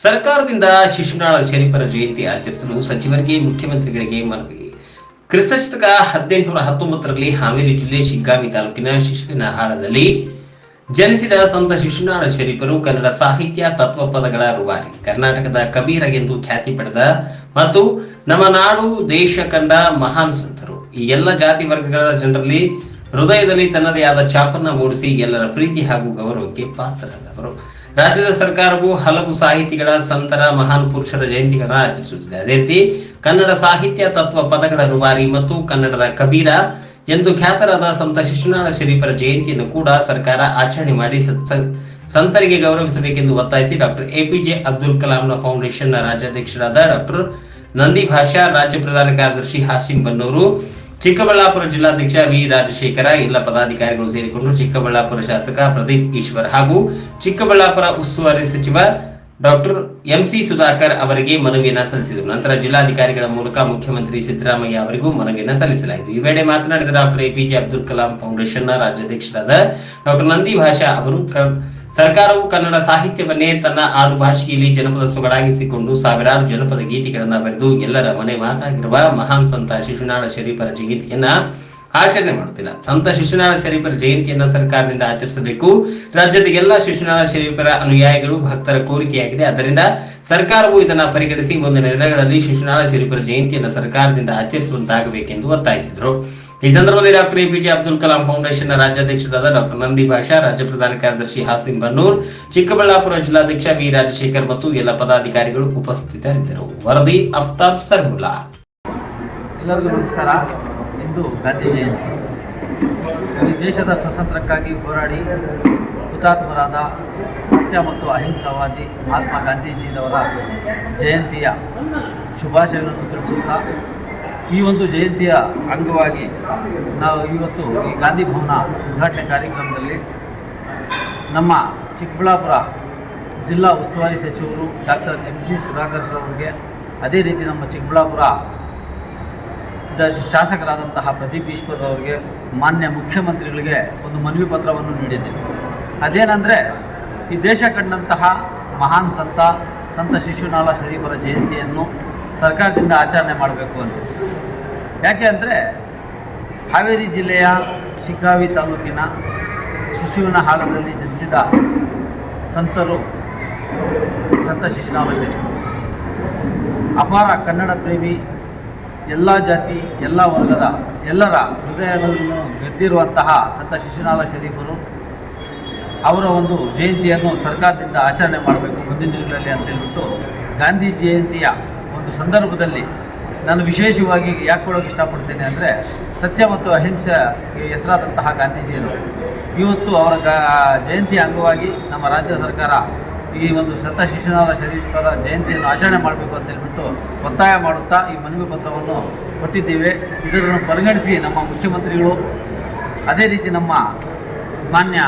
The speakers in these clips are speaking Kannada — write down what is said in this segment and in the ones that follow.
ಸರ್ಕಾರದಿಂದ ಶಿಶುನಾಳ ಶರೀಫರ ಜಯಂತಿ ಆಚರಿಸಲು ಸಚಿವರಿಗೆ ಮುಖ್ಯಮಂತ್ರಿಗಳಿಗೆ ಮನವಿ. ಕ್ರಿಸ್ತಶಕ 1819ರಲ್ಲಿ ಹಾವೇರಿ ಜಿಲ್ಲೆ ಶಿಗ್ಗಾಂವಿ ತಾಲೂಕಿನ ಶಿಶುವಿನಹಾಳದಲ್ಲಿ ಜನಿಸಿದ ಸಂತ ಶಿಶುನಾಳ ಶರೀಫರು ಕನ್ನಡ ಸಾಹಿತ್ಯ ತತ್ವ ಪದಗಳ ರೂವಾರಿ, ಕರ್ನಾಟಕದ ಕಬೀರ ಎಂದು ಖ್ಯಾತಿ ಪಡೆದ ಮತ್ತು ನಮ್ಮ ನಾಡು ದೇಶ ಕಂಡ ಮಹಾನ್ ಸಂತರು. ಈ ಎಲ್ಲ ಜಾತಿ ವರ್ಗಗಳ ಜನರಲ್ಲಿ ಹೃದಯದಲ್ಲಿ ತನ್ನದೇ ಆದ ಛಾಪನ್ನ ಮೂಡಿಸಿ ಎಲ್ಲರ ಪ್ರೀತಿ ಹಾಗೂ ಗೌರವಕ್ಕೆ ಪಾತ್ರರಾದವರು. ರಾಜ್ಯದ ಸರ್ಕಾರವು ಹಲವು ಸಾಹಿತಿಗಳ, ಸಂತರ, ಮಹಾನ್ ಪುರುಷರ ಜಯಂತಿಗಳನ್ನು ಆಚರಿಸುತ್ತಿದೆ. ಅದೇ ರೀತಿ ಕನ್ನಡ ಸಾಹಿತ್ಯ ತತ್ವ ಪದಗಳ ರೂವಾರಿ ಮತ್ತು ಕನ್ನಡದ ಕಬೀರ ಎಂದು ಖ್ಯಾತರಾದ ಸಂತ ಶಿಶುನಾಳ ಶರೀಫರ ಜಯಂತಿಯನ್ನು ಕೂಡ ಸರ್ಕಾರ ಆಚರಣೆ ಮಾಡಿ ಸಂತರಿಗೆ ಗೌರವಿಸಬೇಕೆಂದು ಒತ್ತಾಯಿಸಿ ಡಾಕ್ಟರ್ ಎಪಿಜೆ ಅಬ್ದುಲ್ ಕಲಾಂನ ಫೌಂಡೇಶನ್ ರಾಜ್ಯಾಧ್ಯಕ್ಷರಾದ ಡಾಕ್ಟರ್ ನಂದಿ ಭಾಷಾ, ರಾಜ್ಯ ಪ್ರಧಾನ ಕಾರ್ಯದರ್ಶಿ ಹಾಸಿಂ ಬನ್ನೂರು, ಚಿಕ್ಕಬಳ್ಳಾಪುರ ಜಿಲ್ಲಾಧ್ಯಕ್ಷ ವಿ ರಾಜಶೇಖರ, ಎಲ್ಲ ಪದಾಧಿಕಾರಿಗಳು ಸೇರಿಕೊಂಡು ಚಿಕ್ಕಬಳ್ಳಾಪುರ ಶಾಸಕ ಪ್ರದೀಪ್ ಈಶ್ವರ್ ಹಾಗೂ ಚಿಕ್ಕಬಳ್ಳಾಪುರ ಉಸ್ತುವಾರಿ ಸಚಿವ ಡಾಕ್ಟರ್ ಎಂಸಿ ಸುಧಾಕರ್ ಅವರಿಗೆ ಮನವಿಯನ್ನ ಸಲ್ಲಿಸಿದರು. ನಂತರ ಜಿಲ್ಲಾಧಿಕಾರಿಗಳ ಮೂಲಕ ಮುಖ್ಯಮಂತ್ರಿ ಸಿದ್ದರಾಮಯ್ಯ ಅವರಿಗೂ ಮನವಿಯನ್ನ ಸಲ್ಲಿಸಲಾಯಿತು. ಈ ವೇಳೆ ಮಾತನಾಡಿದ ಡಾಕ್ಟರ್ ಎಪಿಜೆ ಅಬ್ದುಲ್ ಕಲಾಂ ಫೌಂಡೇಶನ್ನ ರಾಜ್ಯಾಧ್ಯಕ್ಷರಾದ ಡಾಕ್ಟರ್ ನಂದಿ ಭಾಷಾ ಅವರು, ಸರ್ಕಾರವು ಕನ್ನಡ ಸಾಹಿತ್ಯವನ್ನೇ ತನ್ನ ಆಡು ಭಾಷೆಯಲ್ಲಿ ಜನಪದ ಸೊಗಡಾಗಿಸಿಕೊಂಡು ಸಾವಿರಾರು ಜನಪದ ಗೀತೆಗಳನ್ನ ಬರೆದು ಎಲ್ಲರ ಮನೆ ಮಾತಾಗಿರುವ ಮಹಾನ್ ಸಂತ ಶಿಶುನಾಳ ಶರೀಫರ ಜಯಂತಿಯನ್ನ ಆಚರಣೆ ಮಾಡುತ್ತಿಲ್ಲ. ಸಂತ ಶಿಶುನಾಳ ಶರೀಫರ ಜಯಂತಿಯನ್ನ ಸರ್ಕಾರದಿಂದ ಆಚರಿಸಬೇಕು. ರಾಜ್ಯದ ಎಲ್ಲ ಶಿಶುನಾಳ ಶರೀಫರ ಅನುಯಾಯಿಗಳು ಭಕ್ತರ ಕೋರಿಕೆಯಾಗಿದೆ. ಆದ್ದರಿಂದ ಸರ್ಕಾರವು ಇದನ್ನ ಪರಿಗಣಿಸಿ ಮುಂದಿನ ದಿನಗಳಲ್ಲಿ ಶಿಶುನಾಳ ಶರೀಫರ ಜಯಂತಿಯನ್ನ ಸರ್ಕಾರದಿಂದ ಆಚರಿಸುವಂತಾಗಬೇಕೆಂದು ಒತ್ತಾಯಿಸಿದರು. ಈ ಸಂದರ್ಭದಲ್ಲಿ doctor APJ Abdul Kalam foundation ರಾಜ್ಯಾಧ್ಯಕ್ಷರಾದ ಡಾಕ್ಟರ್ ನಂದಿ ಭಾಷಾ, ರಾಜ್ಯ ಪ್ರಧಾನ ಕಾರ್ಯದರ್ಶಿ ಹಾಸಿಂ ಬನ್ನೂರ್, ಚಿಕ್ಕಬಳ್ಳಾಪುರ ಜಿಲ್ಲಾಧ್ಯಕ್ಷ ವಿ ರಾಜಶೇಖರ್ ಮತ್ತು ಎಲ್ಲ ಪದಾಧಿಕಾರಿಗಳು ಉಪಸ್ಥಿತರಿದ್ದರು. ವರದಿ ಅಫ್ತಾಬ್ ಸರ್ಗುಲ್ಲಾ. ಎಲ್ಲರಿಗೂ ನಮಸ್ಕಾರ. ಇಂದು ಗಾಂಧಿ ಜಯಂತಿ. ಈ ದೇಶದ ಸ್ವಾತಂತ್ರ್ಯಕ್ಕಾಗಿ ಹೋರಾಡಿ ಹುತಾತ್ಮರಾದ ಸತ್ಯ ಮತ್ತು ಅಹಿಂಸಾವಾದಿ ಮಹಾತ್ಮ ಗಾಂಧೀಜಿಯವರ ಜಯಂತಿಯ ಶುಭಾಶಯಗಳನ್ನು ತಿಳಿಸುತ್ತಾ, ಈ ಒಂದು ಜಯಂತಿಯ ಅಂಗವಾಗಿ ನಾವು ಇವತ್ತು ಈ ಗಾಂಧಿ ಭವನ ಉದ್ಘಾಟನೆ ಕಾರ್ಯಕ್ರಮದಲ್ಲಿ ನಮ್ಮ ಚಿಕ್ಕಬಳ್ಳಾಪುರ ಜಿಲ್ಲಾ ಉಸ್ತುವಾರಿ ಸಚಿವರು ಡಾಕ್ಟರ್ ಎಂಜಿ ಸುಧಾಕರ್ ಅವರಿಗೆ, ಅದೇ ರೀತಿ ನಮ್ಮ ಚಿಕ್ಕಬಳ್ಳಾಪುರ ಶಾಸಕರಾದಂತಹ ಪ್ರದೀಪ್ ಈಶ್ವರ್ ಅವರಿಗೆ, ಮಾನ್ಯ ಮುಖ್ಯಮಂತ್ರಿಗಳಿಗೆ ಒಂದು ಮನವಿ ಪತ್ರವನ್ನು ನೀಡಿದ್ದೇವೆ. ಅದೇನೆಂದರೆ, ಈ ದೇಶ ಕಂಡಂತಹ ಮಹಾನ್ ಸಂತ ಶಿಶುನಾಳ ಶರೀಫರ ಜಯಂತಿಯನ್ನು ಸರ್ಕಾರದಿಂದ ಆಚರಣೆ ಮಾಡಬೇಕು ಅಂತ. ಯಾಕೆ ಅಂದರೆ, ಹಾವೇರಿ ಜಿಲ್ಲೆಯ ಶಿಗ್ಗಾಂವಿ ತಾಲೂಕಿನ ಶಿಶುವಿನಹಾಳದಲ್ಲಿ ಜನಿಸಿದ ಸಂತರು ಸಂತ ಶಿಶುನಾಳ ಶರೀಫರು ಅಪಾರ ಕನ್ನಡ ಪ್ರೇಮಿ, ಎಲ್ಲ ಜಾತಿ ಎಲ್ಲ ವರ್ಗದ ಎಲ್ಲರ ಹೃದಯಗಳನ್ನು ಗೆದ್ದಿರುವಂತಹ ಸಂತ ಶಿಶುನಾಳ ಶರೀಫರು ಅವರ ಒಂದು ಜಯಂತಿಯನ್ನು ಸರ್ಕಾರದಿಂದ ಆಚರಣೆ ಮಾಡಬೇಕು ಮುಂದಿನ ದಿನಗಳಲ್ಲಿ ಅಂತೇಳ್ಬಿಟ್ಟು, ಗಾಂಧಿ ಜಯಂತಿಯ ಒಂದು ಸಂದರ್ಭದಲ್ಲಿ ನಾನು ವಿಶೇಷವಾಗಿ ಯಾಕೆ ಕೊಡೋಕೆ ಇಷ್ಟಪಡ್ತೇನೆ ಅಂದರೆ, ಸತ್ಯ ಮತ್ತು ಅಹಿಂಸೆಗೆ ಹೆಸರಾದಂತಹ ಗಾಂಧೀಜಿಯವರು ಇವತ್ತು ಅವರ ಜಯಂತಿ ಅಂಗವಾಗಿ ನಮ್ಮ ರಾಜ್ಯ ಸರ್ಕಾರ ಈ ಒಂದು ಸಂತ ಶಿಶುನಾಳ ಶರೀಫರ ಜಯಂತಿಯನ್ನು ಆಚರಣೆ ಮಾಡಬೇಕು ಅಂತ ಹೇಳ್ಬಿಟ್ಟು ಒತ್ತಾಯ ಮಾಡುತ್ತಾ ಈ ಮನವಿ ಪತ್ರವನ್ನು ಕೊಟ್ಟಿದ್ದೇವೆ. ಇದನ್ನು ಪರಿಗಣಿಸಿ ನಮ್ಮ ಮುಖ್ಯಮಂತ್ರಿಗಳು, ಅದೇ ರೀತಿ ನಮ್ಮ ಮಾನ್ಯ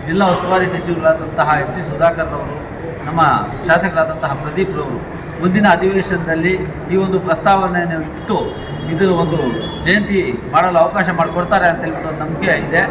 ಜಿಲ್ಲಾ ಉಸ್ತುವಾರಿ ಸಚಿವರಾದಂತಹ ಎಂ ಸಿ ಸುಧಾಕರ್ ಅವರು, ನಮ್ಮ ಶಾಸಕರಾದಂತಹ ಪ್ರದೀಪ್ ರವರು ಮುಂದಿನ ಅಧಿವೇಶನದಲ್ಲಿ ಈ ಒಂದು ಪ್ರಸ್ತಾವನೆಯನ್ನು ಇಟ್ಟು ಇದರ ಒಂದು ಜಯಂತಿ ಮಾಡಲು ಅವಕಾಶ ಮಾಡಿಕೊಡ್ತಾರೆ ಅಂತ ಹೇಳ್ಬಿಟ್ಟು ನಂಬಿಕೆ ಇದೆ.